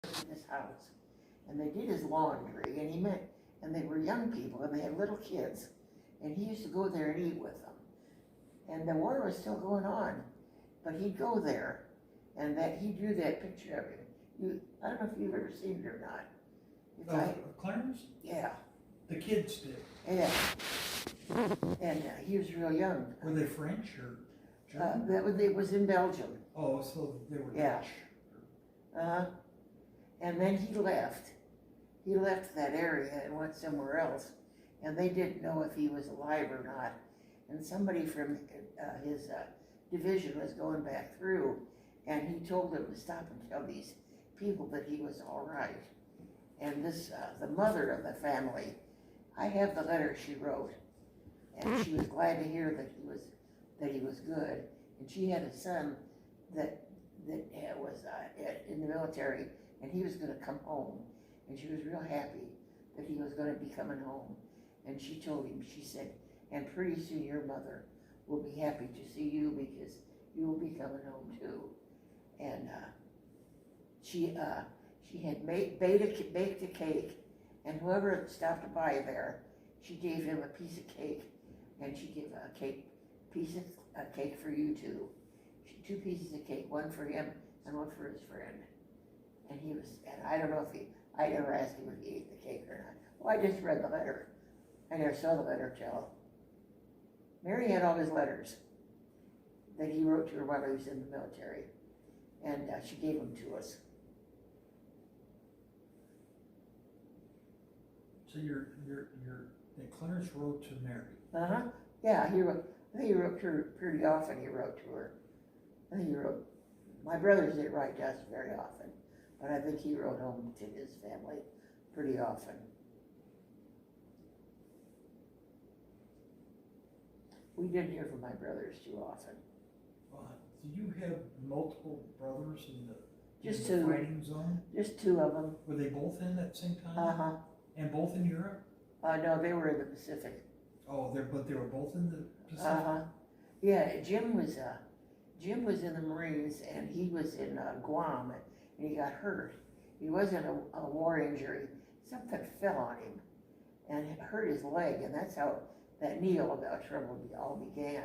in his house, and they did his laundry, and they were young people, and they had little kids, and he used to go there and eat with them. And the war was still going on, but he'd go there, and that he drew that picture of him. I don't know if you've ever seen it or not. Clarence? Yeah, The kids did. yeah. And he was real young. Were they French or German? It was in Belgium. Oh, so they were Yeah. Dutch. And then he left. He left that area and went somewhere else, and they didn't know if he was alive or not. And somebody from his division was going back through, and he told them to stop and tell these people that he was all right. And the mother of the family, I have the letter she wrote, and she was glad to hear that he was good. And she had a son that was in the military, and he was going to come home, and she was real happy that he was going to be coming home. And she told him, she said, and pretty soon your mother will be happy to see you because you will be coming home too. And she had baked a cake, and whoever stopped by there, she gave him a piece of cake, and she gave a piece of cake for you too. 2 pieces of cake, one for him and one for his friend. And I don't know if I never asked him if he ate the cake or not. Well, I just read the letter. I never saw the letter till. Mary had all his letters that he wrote to her while he was in the military, and she gave them to us. So that Clarence wrote to Mary. Yeah, I think he wrote to her pretty often. He wrote to her. I think he wrote. My brothers didn't write to us very often, but I think he wrote home to his family pretty often. We didn't hear from my brothers too often. Do you have multiple brothers in the Just the 2. fighting zone? Just 2 of them. Were they both in at the same time? And both in Europe? No, they were in the Pacific. Oh, but they were both in the Pacific? Yeah, Jim was in the Marines, and he was in Guam, and he got hurt. He wasn't a war injury. Something fell on him, and it hurt his leg, and that's how that Neil trouble all began.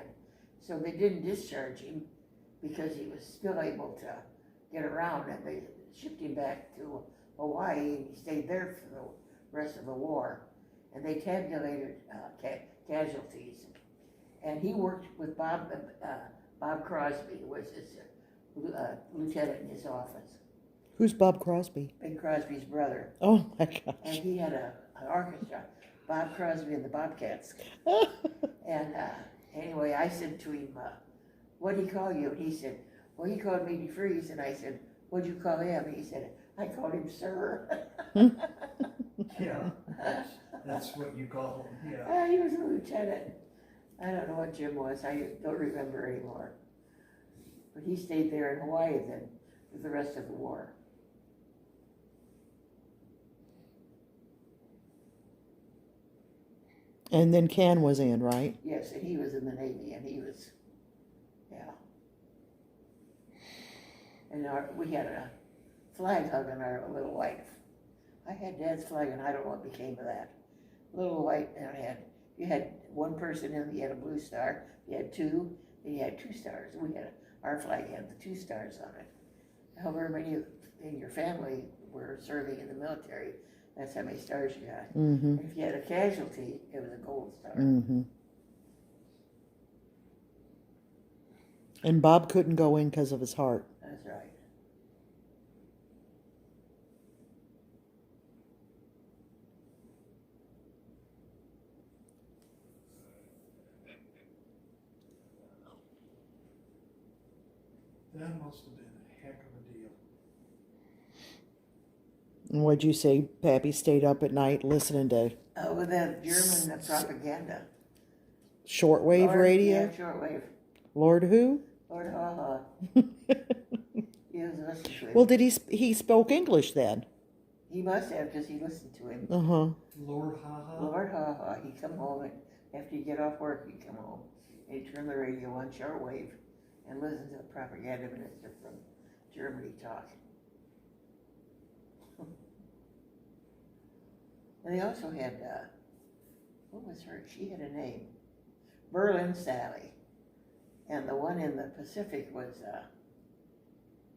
So they didn't discharge him because he was still able to get around, and they shipped him back to Hawaii, and he stayed there for the rest of the war. And they tabulated casualties. And he worked with Bob Crosby, was his lieutenant in his office. Who's Bob Crosby? Bing Crosby's brother. Oh my gosh. And he had an orchestra, Bob Crosby and the Bobcats. And anyway, I said to him, what'd he call you? And he said, well, he called me DeFreeze. And I said, what'd you call him? And he said, I called him Sir. Yeah, that's what you call him, yeah. He was a lieutenant. I don't know what Jim was. I don't remember anymore. But he stayed there in Hawaii then for the rest of the war. And then Ken was in, right? Yes, and he was in the Navy, and he was, yeah. And we had a flag hug on our little white. I had Dad's flag, and I don't know what became of that. Little white, and you had one person in, you had a blue star, you had 2, and you had 2 stars. Our flag had the 2 stars on it. However many in your family were serving in the military, that's how many stars you got. Mm-hmm. If you had a casualty, it was a gold star. Mm-hmm. And Bob couldn't go in because of his heart. That's right. That must have been a heck of a deal. And what'd you say? Pappy stayed up at night listening to With that German propaganda. shortwave radio? Yeah, shortwave. Lord who? Lord Ha He was listening to him. Well, did he spoke English then? He must have, because he listened to him. Uh-huh. Lord Ha-Ha? Lord Ha he'd come home, and after he'd get off work, he'd come home, and he'd turn the radio on shortwave and listen to the propaganda minister from Germany talk. And they also had, what was her, she had a name, Berlin Sally. And the one in the Pacific was,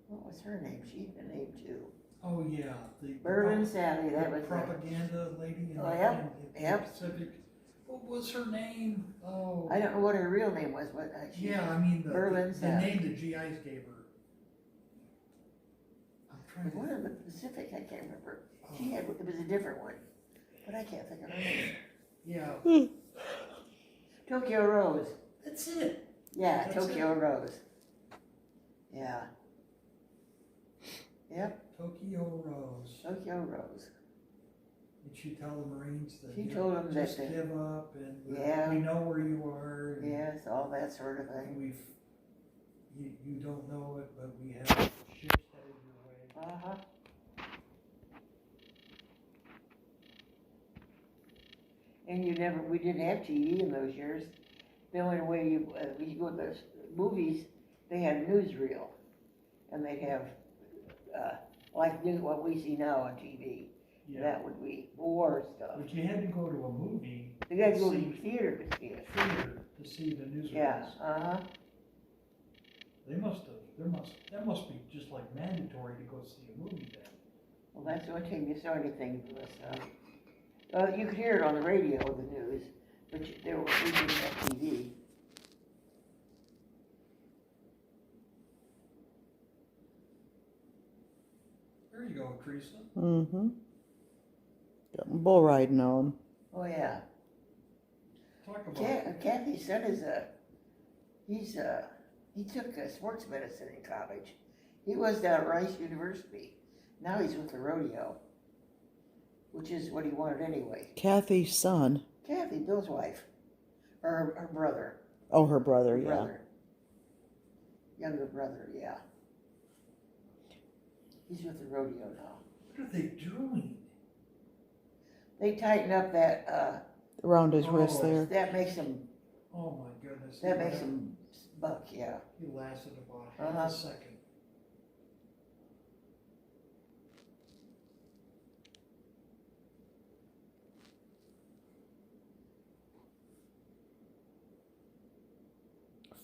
what was her name? She had a name too. Oh, yeah. Berlin Sally, that was the propaganda lady in Oh, the, yep, in yep. the Pacific. What was her name? Oh. I don't know what her real name was, but Yeah, I mean, Berlin the Sally. name the GIs gave her. I'm trying One to. in the Pacific, I can't remember. She had, it was a different one, but I can't think of her name. Yeah, Tokyo Rose. that's it. Yeah, That's Tokyo Rose. Yeah. Yep, Tokyo Rose. Tokyo Rose. Did she tell the Marines that She you told know, them that just they- give up and Yeah. we know where you are. And, Yes, all that sort of and thing. you don't know it, but we have ships headed your way. Uh-huh. And we didn't have TV in those years. The only way we go to the movies, they had newsreel. And they'd have, like what we see now on TV. Yeah. That would be war stuff. But you had to go to a movie. You gotta go to see- the theater to see it. theater to see the news Yeah, release. uh-huh. They must have, that must be just like mandatory to go see a movie then. Well, that's the only time you saw anything was, you could hear it on the radio, the news, but we didn't have TV. There you go, Teresa. Mm-hmm. Got my bull riding on. Oh, yeah. Talk about Kathy's son is he took sports medicine in college. He was down at Rice University. Now he's with the rodeo, which is what he wanted anyway. Kathy's son. Kathy, Bill's wife, or her brother. Oh, her brother, yeah. Brother. Younger brother, yeah. He's with the rodeo now. what are they doing? They tighten up that, Around his wrist Oh, there. that makes him, Oh my goodness. that makes him buck, yeah. He lasted about half Uh-huh. a second.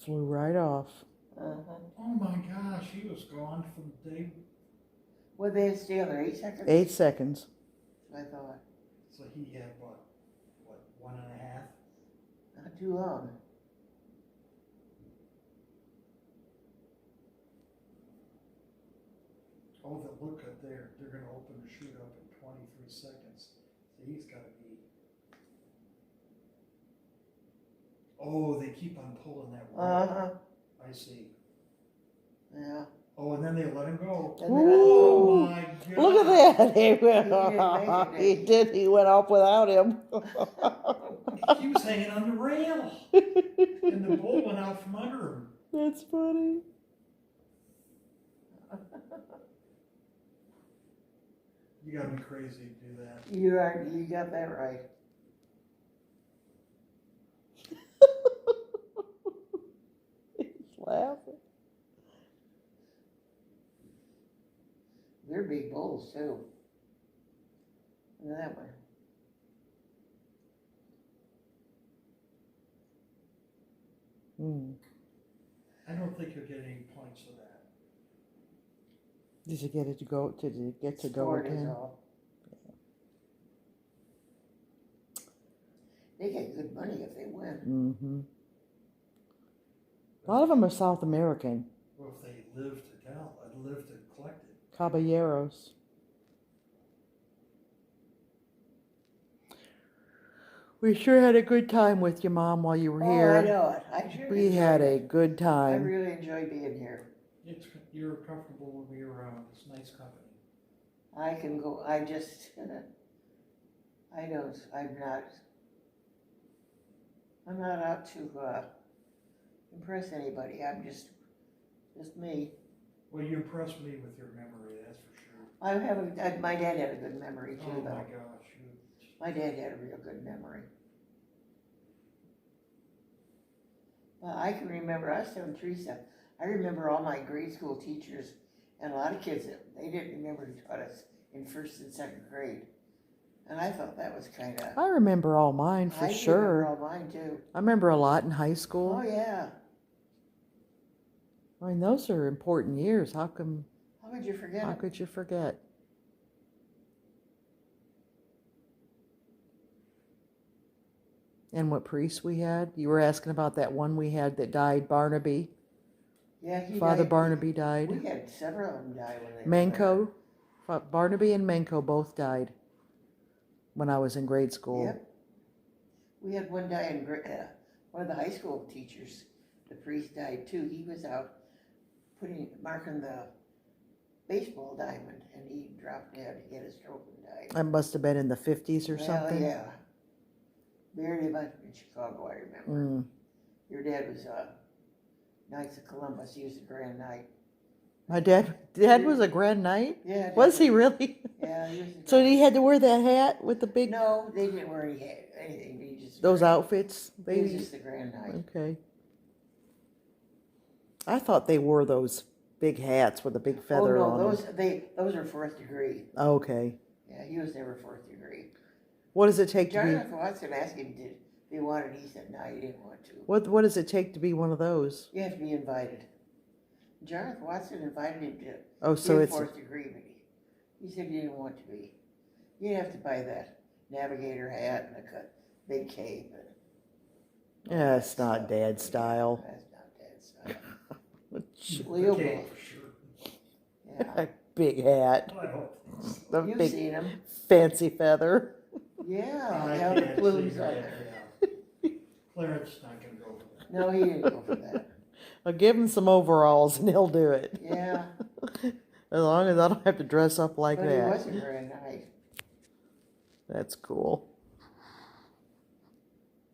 Flew right off. Uh-huh. Oh my gosh, he was gone from day. Would they stay on there 8 seconds? 8 seconds. I thought, So he had what, 1.5? not too long. Oh, the look at there, they're gonna open the chute up in 23 seconds. So he's gotta be. Oh, they keep on pulling that rope. Uh-huh, I see. yeah. Oh, and then they let him go. And then I Oh go, my god. Look at that. He, didn't make it, he did. He went off without him. He was hanging on the rail. And the bull went out from under him. That's funny. You gotta be crazy to do that. you got that right. He's laughing. They're big bulls too. Look at that one. Hmm. I don't think you'll get any points for that. Did you get it to go? Did you get to go Sport is again? all. They get good money if they win. Mm-hmm. A lot of them are South American. Well, if they live to collect it. Caballeros. We sure had a good time with you, Mom, while you were Oh, here. I know it. I sure We enjoyed had a it. good I time. really enjoy being here. You're comfortable to be around. It's nice company. I can go, I just, I'm not out to, impress anybody. I'm just me. Well, you impressed me with your memory, that's for sure. My dad had a good memory Oh too, my though. gosh. My dad had a real good memory. Well, I can remember, I was telling Teresa, I remember all my grade school teachers and a lot of kids, they didn't remember who taught us in first and second grade. And I thought that was kind of. I remember all mine for I sure. remember all mine too. I remember a lot in high school. Oh yeah. I mean, those are important years. How come? How could you forget How it? could you forget? And what priests we had? You were asking about that one we had that died, Barnaby. Yeah, he Father died. Barnaby died. We had several of them die when they were Manco, Barnaby and Manco both died when I was in grade there. school. Yep. We had one die in one of the high school teachers. The priest died too. He was out marking the baseball diamond, and he dropped dead. He had a stroke and died. That must have been in the 50s or Well, something. yeah. Buried him up in Chicago, I remember. Mm. Your dad was Knights of Columbus. He was a Grand Knight. My dad was a Grand Knight? Yeah. Was he really? Yeah, he was. A So Grand he had to wear that hat with the big, No, they didn't wear anything. He just those outfits? He was just the Grand Knight. Okay. I thought they wore those big hats with a big feather oh on no, them. those are fourth degree. Okay. Yeah, he was never fourth degree. What does it take to Jonathan Watson asked him if he wanted. He said no, he didn't want to. be? What does it take to be one of those? You have to be invited. Jonathan Watson invited him to Oh, so be it's fourth degree, but he said he didn't want to be. You have to buy that navigator hat and a big cape. And yeah, it's not dad style. That's not Dad's style. Okay, Leo, for sure. yeah. Big hat, I hope. the You've big seen him. fancy feather. Yeah, I how the can't plumes see on that, there. yeah. Clarence not gonna go for that. No, he didn't go for that. I'll give him some overalls and he'll do it. Yeah, As long as I don't have to dress up like but he that. wasn't very nice. That's cool.